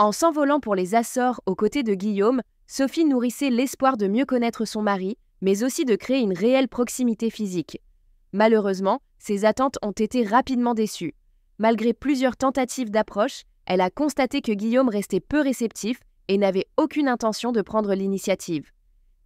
En s'envolant pour les Açores aux côtés de Guillaume, Sophie nourrissait l'espoir de mieux connaître son mari, mais aussi de créer une réelle proximité physique. Malheureusement, ses attentes ont été rapidement déçues. Malgré plusieurs tentatives d'approche, elle a constaté que Guillaume restait peu réceptif et n'avait aucune intention de prendre l'initiative.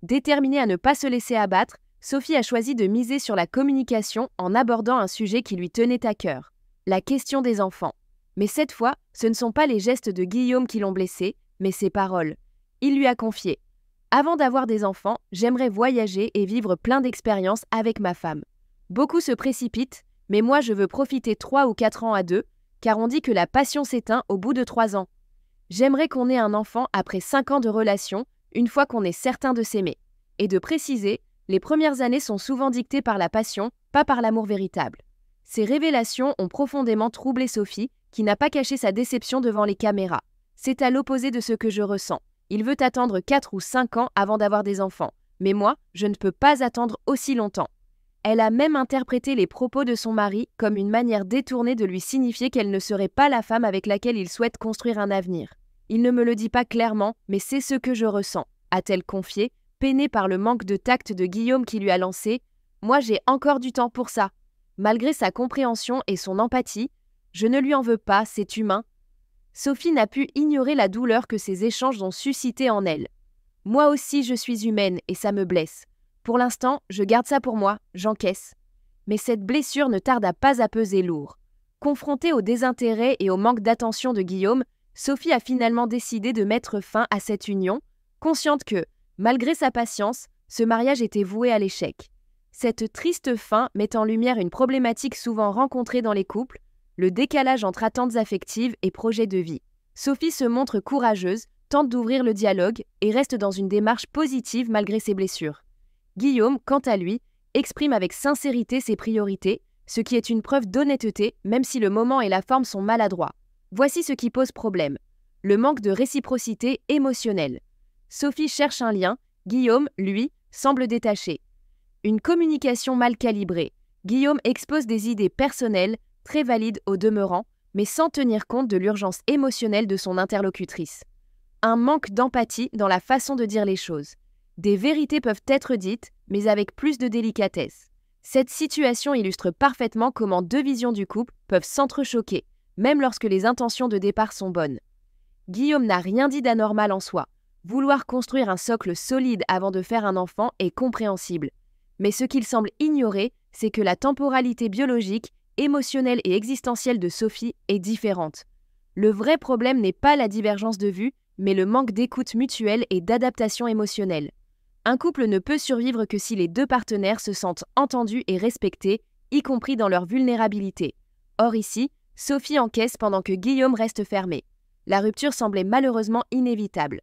Déterminée à ne pas se laisser abattre, Sophie a choisi de miser sur la communication en abordant un sujet qui lui tenait à cœur, la question des enfants. Mais cette fois, ce ne sont pas les gestes de Guillaume qui l'ont blessée, mais ses paroles. Il lui a confié « Avant d'avoir des enfants, j'aimerais voyager et vivre plein d'expériences avec ma femme. Beaucoup se précipitent, mais moi je veux profiter 3 ou 4 ans à deux, car on dit que la passion s'éteint au bout de 3 ans. J'aimerais qu'on ait un enfant après 5 ans de relation, une fois qu'on est certain de s'aimer. » Et de préciser, les premières années sont souvent dictées par la passion, pas par l'amour véritable. Ces révélations ont profondément troublé Sophie, qui n'a pas caché sa déception devant les caméras. C'est à l'opposé de ce que je ressens. Il veut attendre 4 ou 5 ans avant d'avoir des enfants. Mais moi, je ne peux pas attendre aussi longtemps. Elle a même interprété les propos de son mari comme une manière détournée de lui signifier qu'elle ne serait pas la femme avec laquelle il souhaite construire un avenir. Il ne me le dit pas clairement, mais c'est ce que je ressens, a-t-elle confié, peinée par le manque de tact de Guillaume qui lui a lancé « Moi j'ai encore du temps pour ça ». Malgré sa compréhension et son empathie, je ne lui en veux pas, c'est humain. Sophie n'a pu ignorer la douleur que ces échanges ont suscité en elle. Moi aussi je suis humaine et ça me blesse. Pour l'instant, je garde ça pour moi, j'encaisse. Mais cette blessure ne tarde pas à peser lourd. Confrontée au désintérêt et au manque d'attention de Guillaume, Sophie a finalement décidé de mettre fin à cette union, consciente que, malgré sa patience, ce mariage était voué à l'échec. Cette triste fin met en lumière une problématique souvent rencontrée dans les couples, le décalage entre attentes affectives et projets de vie. Sophie se montre courageuse, tente d'ouvrir le dialogue et reste dans une démarche positive malgré ses blessures. Guillaume, quant à lui, exprime avec sincérité ses priorités, ce qui est une preuve d'honnêteté même si le moment et la forme sont maladroits. Voici ce qui pose problème. Le manque de réciprocité émotionnelle. Sophie cherche un lien, Guillaume, lui, semble détaché. Une communication mal calibrée. Guillaume expose des idées personnelles, très valides au demeurant, mais sans tenir compte de l'urgence émotionnelle de son interlocutrice. Un manque d'empathie dans la façon de dire les choses. Des vérités peuvent être dites, mais avec plus de délicatesse. Cette situation illustre parfaitement comment deux visions du couple peuvent s'entrechoquer, même lorsque les intentions de départ sont bonnes. Guillaume n'a rien dit d'anormal en soi. Vouloir construire un socle solide avant de faire un enfant est compréhensible. Mais ce qu'il semble ignorer, c'est que la temporalité biologique, émotionnelle et existentielle de Sophie est différente. Le vrai problème n'est pas la divergence de vue, mais le manque d'écoute mutuelle et d'adaptation émotionnelle. Un couple ne peut survivre que si les deux partenaires se sentent entendus et respectés, y compris dans leur vulnérabilité. Or ici, Sophie encaisse pendant que Guillaume reste fermé. La rupture semblait malheureusement inévitable.